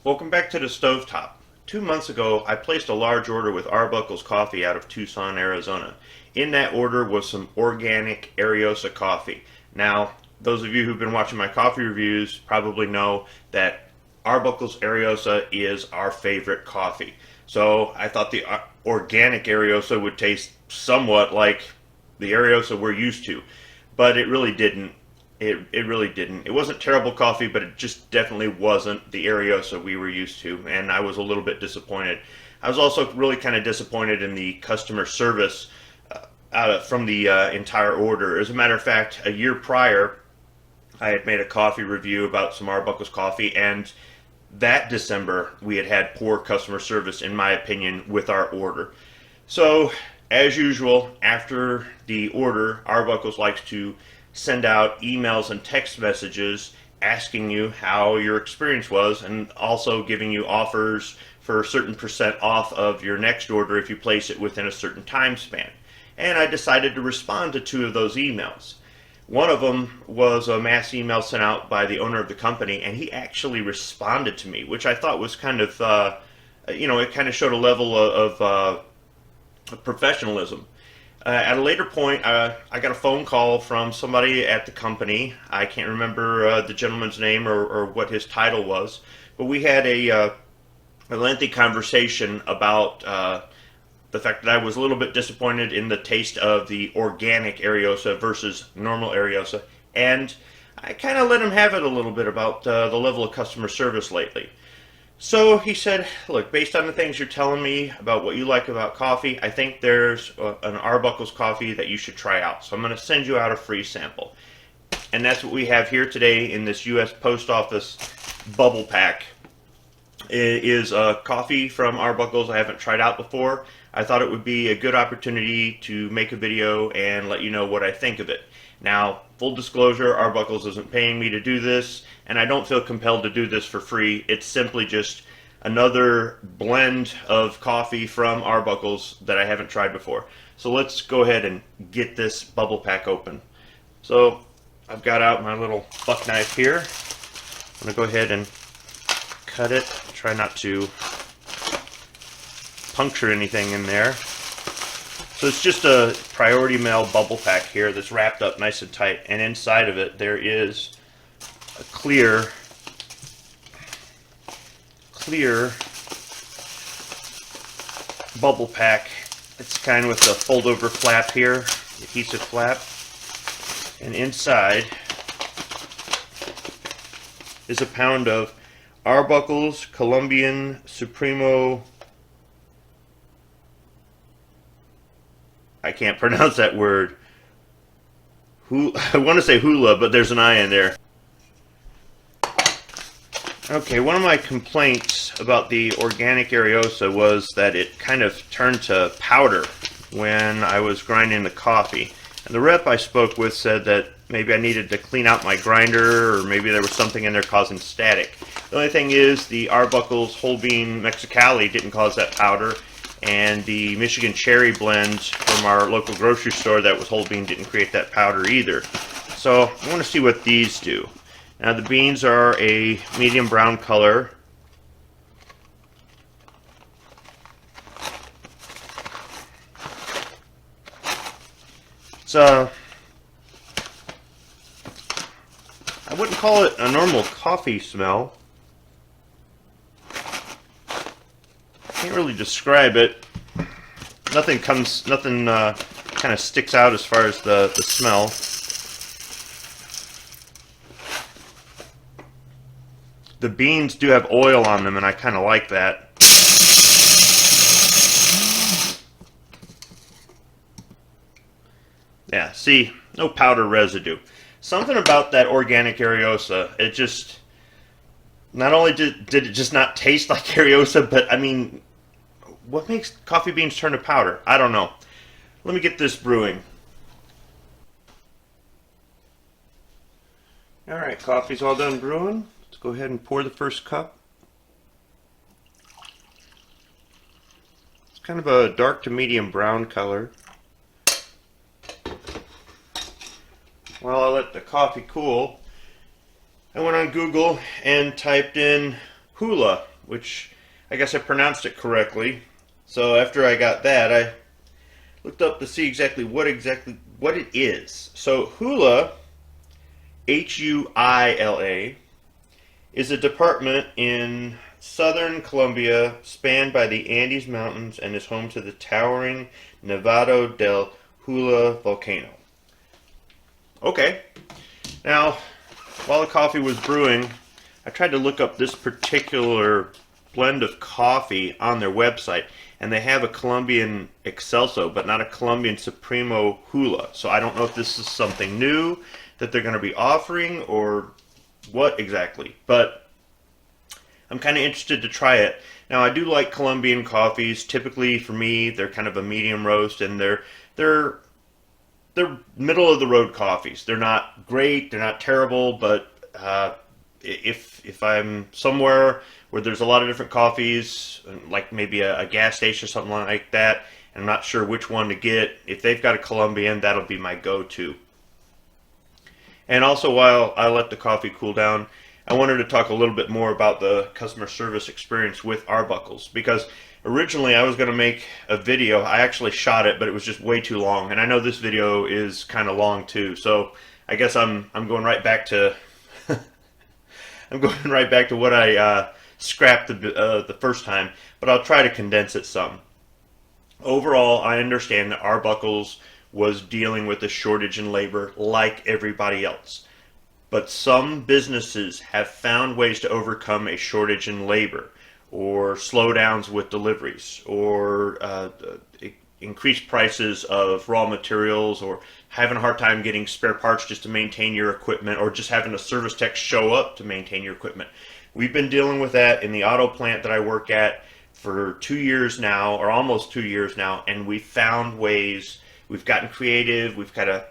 Welcome back to the Stovetop. 2 months ago, I placed a large order with Arbuckles Coffee out of Tucson, Arizona. In that order was some organic Ariosa coffee. Now, those of you who've been watching my coffee reviews probably know that Arbuckles Ariosa is our favorite coffee. So I thought the organic Ariosa would taste somewhat like the Ariosa we're used to, but it really didn't. It really didn't. It wasn't terrible coffee, but it just definitely wasn't the Ariosa we were used to, and I was a little bit disappointed. I was also really kind of disappointed in the customer service from the entire order. As a matter of fact, a year prior, I had made a coffee review about some Arbuckles coffee, and that December we had had poor customer service, in my opinion, with our order. So, as usual, after the order, Arbuckles likes to send out emails and text messages asking you how your experience was and also giving you offers for a certain percent off of your next order if you place it within a certain time span. And I decided to respond to two of those emails. One of them was a mass email sent out by the owner of the company, and he actually responded to me, which I thought was kind of, it kind of showed a level of professionalism. At a later point, I got a phone call from somebody at the company. I can't remember the gentleman's name or what his title was, but we had a lengthy conversation about the fact that I was a little bit disappointed in the taste of the organic Ariosa versus normal Ariosa, and I kind of let him have it a little bit about the level of customer service lately. So he said, look, based on the things you're telling me about what you like about coffee, I think there's an Arbuckles coffee that you should try out. So I'm going to send you out a free sample. And that's what we have here today in this U.S. Post Office bubble pack. It is a coffee from Arbuckles I haven't tried out before. I thought it would be a good opportunity to make a video and let you know what I think of it. Now, full disclosure, Arbuckles isn't paying me to do this, and I don't feel compelled to do this for free. It's simply just another blend of coffee from Arbuckles that I haven't tried before. So let's go ahead and get this bubble pack open. So I've got out my little buck knife here. I'm going to go ahead and cut it. Try not to puncture anything in there. So it's just a priority mail bubble pack here that's wrapped up nice and tight, and inside of it there is a clear bubble pack. It's kind of with the fold over flap here, adhesive flap, and inside is a pound of Arbuckles Colombian Supremo. I can't pronounce that word. I want to say Huila, but there's an I in there. Okay, one of my complaints about the organic Ariosa was that it kind of turned to powder when I was grinding the coffee. And the rep I spoke with said that maybe I needed to clean out my grinder, or maybe there was something in there causing static. The only thing is the Arbuckles whole bean Mexicali didn't cause that powder, and the Michigan Cherry blend from our local grocery store that was whole bean didn't create that powder either. So I want to see what these do. Now the beans are a medium brown color. It's I wouldn't call it a normal coffee smell. Can't really describe it. Nothing kind of sticks out as far as the smell. The beans do have oil on them, and I kind of like that. Yeah, see, no powder residue. Something about that organic Ariosa, it just, not only did it just not taste like Ariosa, but I mean, what makes coffee beans turn to powder? I don't know. Let me get this brewing. Alright, coffee's all done brewing. Let's go ahead and pour the first cup. It's kind of a dark to medium brown color. While I let the coffee cool, I went on Google and typed in Huila, which I guess I pronounced it correctly. So after I got that, I looked up to see exactly what it is. So Huila, Huila, is a department in southern Colombia spanned by the Andes Mountains and is home to the towering Nevado del Huila volcano. Okay, now while the coffee was brewing, I tried to look up this particular blend of coffee on their website, and they have a Colombian Excelso, but not a Colombian Supremo Huila. So I don't know if this is something new that they're going to be offering or what exactly, but I'm kind of interested to try it. Now, I do like Colombian coffees. Typically, for me, they're kind of a medium roast, and they're middle of the road coffees. They're not great, they're not terrible, but if I'm somewhere where there's a lot of different coffees, like maybe a gas station or something like that, and I'm not sure which one to get, if they've got a Colombian, that'll be my go-to. And also, while I let the coffee cool down, I wanted to talk a little bit more about the customer service experience with Arbuckles, because originally I was going to make a video. I actually shot it, but it was just way too long, and I know this video is kind of long too, so I guess I'm going right back to I'm going right back to what I scrapped the first time, but I'll try to condense it some. Overall, I understand that Arbuckles was dealing with a shortage in labor like everybody else. But some businesses have found ways to overcome a shortage in labor, or slowdowns with deliveries, or increased prices of raw materials, or having a hard time getting spare parts just to maintain your equipment, or just having a service tech show up to maintain your equipment. We've been dealing with that in the auto plant that I work at for 2 years now, or almost 2 years now, and we've found ways. We've gotten creative. We've kind of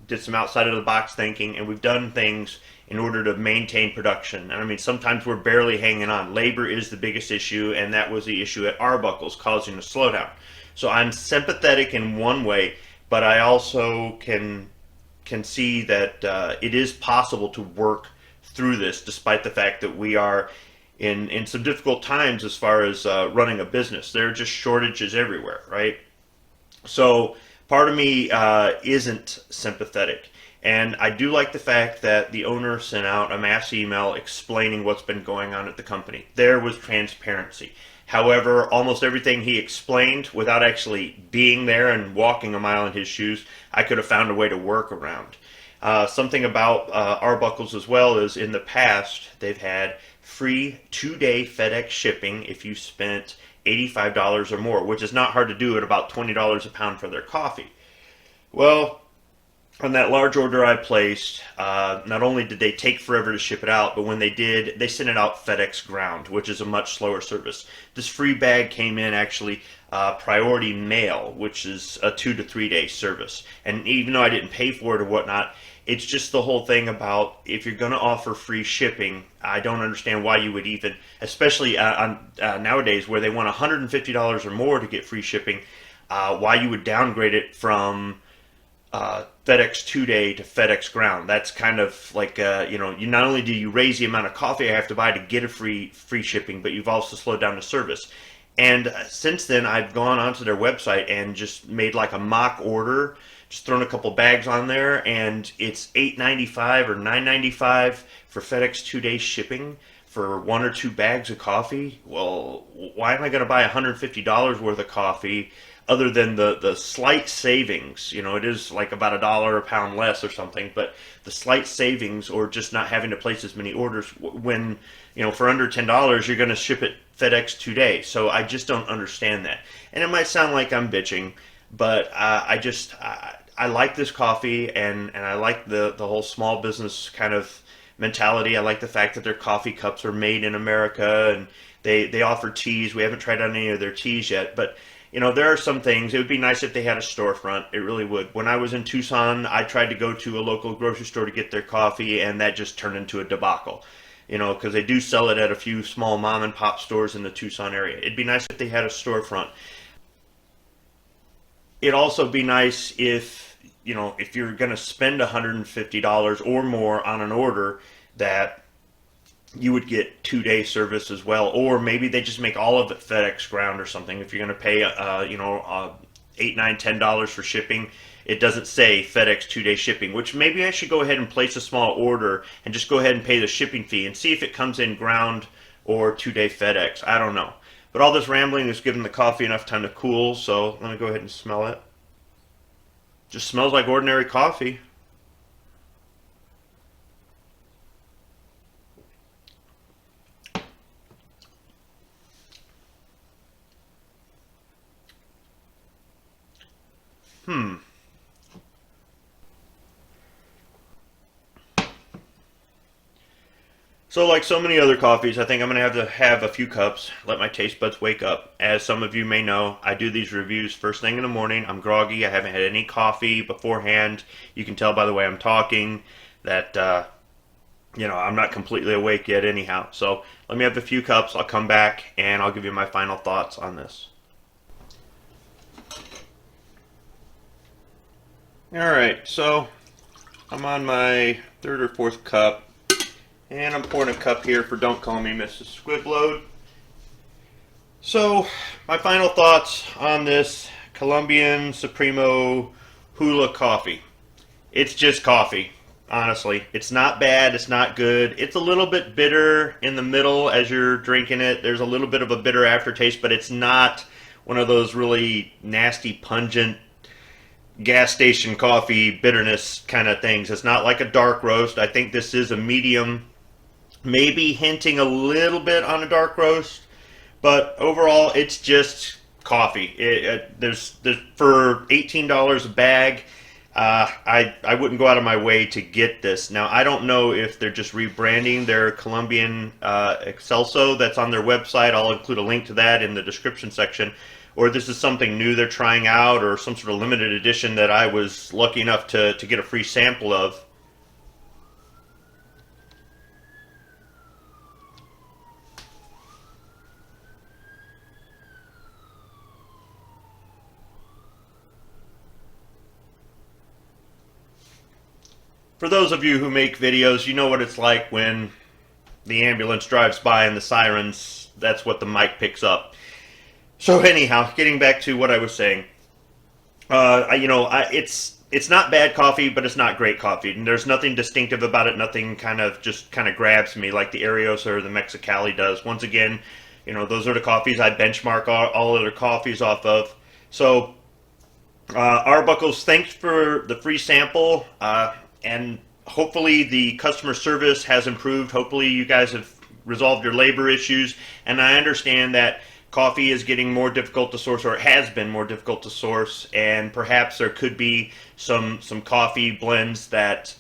did some outside of the box thinking, and we've done things in order to maintain production. And I mean, sometimes we're barely hanging on. Labor is the biggest issue, and that was the issue at Arbuckles, causing a slowdown. So I'm sympathetic in one way, but I also can see that it is possible to work through this, despite the fact that we are in some difficult times as far as running a business. There are just shortages everywhere, right? So part of me isn't sympathetic. And I do like the fact that the owner sent out a mass email explaining what's been going on at the company. There was transparency. However, almost everything he explained, without actually being there and walking a mile in his shoes, I could have found a way to work around. Something about Arbuckles as well is in the past, they've had free 2-day FedEx shipping if you spent $85 or more, which is not hard to do at about $20 a pound for their coffee. Well, on that large order I placed, not only did they take forever to ship it out, but when they did, they sent it out FedEx Ground, which is a much slower service. This free bag came in actually priority mail, which is a 2 to 3 day service. And even though I didn't pay for it or whatnot, it's just the whole thing about if you're going to offer free shipping, I don't understand why you would even, especially nowadays where they want $150 or more to get free shipping, why you would downgrade it from FedEx 2-day to FedEx Ground. That's kind of like, you not only do you raise the amount of coffee I have to buy to get a free shipping, but you've also slowed down the service. And since then, I've gone onto their website and just made like a mock order, just thrown a couple bags on there, and it's $8.95 or $9.95 for FedEx 2-day shipping for 1 or 2 bags of coffee. Well, why am I going to buy $150 worth of coffee other than the slight savings? It is like about $1 a pound less or something, but the slight savings, or just not having to place as many orders when, for under $10, you're going to ship it FedEx 2-day. So I just don't understand that. And it might sound like I'm bitching, but I like this coffee, and I like the whole small business kind of mentality. I like the fact that their coffee cups are made in America, and they offer teas. We haven't tried out any of their teas yet, but there are some things. It would be nice if they had a storefront. It really would. When I was in Tucson, I tried to go to a local grocery store to get their coffee, and that just turned into a debacle. Because they do sell it at a few small mom and pop stores in the Tucson area. It'd be nice if they had a storefront. It'd also be nice if you're going to spend $150 or more on an order, that you would get 2-day service as well, or maybe they just make all of it FedEx ground or something. If you're going to pay, $8, $9, $10 for shipping, it doesn't say FedEx 2-day shipping. Which maybe I should go ahead and place a small order and just go ahead and pay the shipping fee and see if it comes in ground or 2-day FedEx. I don't know. But all this rambling is giving the coffee enough time to cool, so let me go ahead and smell it. Just smells like ordinary coffee. So like so many other coffees, I think I'm going to have a few cups, let my taste buds wake up. As some of you may know, I do these reviews first thing in the morning. I'm groggy. I haven't had any coffee beforehand. You can tell by the way I'm talking that, I'm not completely awake yet anyhow. So let me have a few cups. I'll come back and I'll give you my final thoughts on this. Alright, so I'm on my third or fourth cup. And I'm pouring a cup here for Don't Call Me Mrs. Squib Load. So, my final thoughts on this Colombian Supremo Huila coffee. It's just coffee, honestly. It's not bad, it's not good. It's a little bit bitter in the middle as you're drinking it. There's a little bit of a bitter aftertaste, but it's not one of those really nasty, pungent gas station coffee bitterness kind of things. It's not like a dark roast. I think this is a medium, maybe hinting a little bit on a dark roast, but overall it's just coffee. There's for $18 a bag. I wouldn't go out of my way to get this. Now I don't know if they're just rebranding their Colombian Excelso that's on their website. I'll include a link to that in the description section. Or this is something new they're trying out, or some sort of limited edition that I was lucky enough to get a free sample of. For those of you who make videos, you know what it's like when the ambulance drives by and the sirens, that's what the mic picks up. So anyhow, getting back to what I was saying, it's not bad coffee, but it's not great coffee. And there's nothing distinctive about it. Nothing kind of grabs me like the Ariosa or the Mexicali does. Once again, those are the coffees I benchmark all other coffees off of. So, Arbuckles, thanks for the free sample. And hopefully the customer service has improved. Hopefully you guys have resolved your labor issues. And I understand that coffee is getting more difficult to source, or it has been more difficult to source, and perhaps there could be some coffee blends that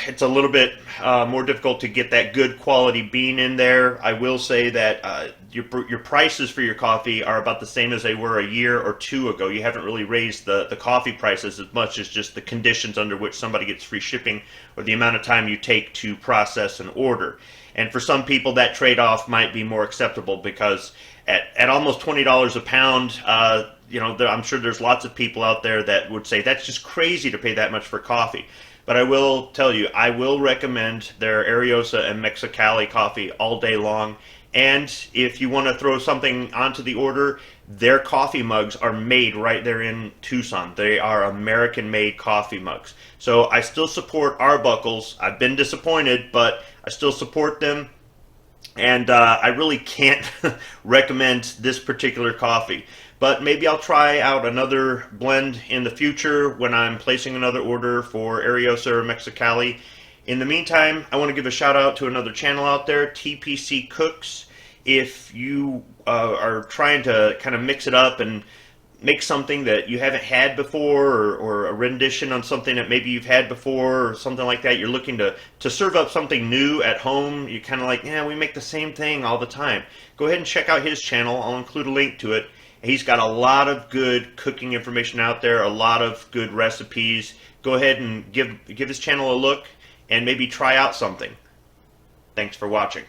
it's a little bit more difficult to get that good quality bean in there. I will say that your prices for your coffee are about the same as they were a year or two ago. You haven't really raised the coffee prices as much as just the conditions under which somebody gets free shipping, or the amount of time you take to process an order. And for some people that trade-off might be more acceptable, because at almost $20 a pound, I'm sure there's lots of people out there that would say that's just crazy to pay that much for coffee. But I will tell you, I will recommend their Ariosa and Mexicali coffee all day long. And if you want to throw something onto the order, their coffee mugs are made right there in Tucson. They are American-made coffee mugs. So I still support Arbuckles. I've been disappointed, but I still support them. And I really can't recommend this particular coffee. But maybe I'll try out another blend in the future when I'm placing another order for Ariosa or Mexicali. In the meantime, I want to give a shout out to another channel out there, TPC Cooks. If you are trying to kind of mix it up and make something that you haven't had before, or a rendition on something that maybe you've had before, or something like that, you're looking to serve up something new at home, you're kind of like, yeah, we make the same thing all the time. Go ahead and check out his channel. I'll include a link to it. He's got a lot of good cooking information out there, a lot of good recipes. Go ahead and give his channel a look and maybe try out something. Thanks for watching.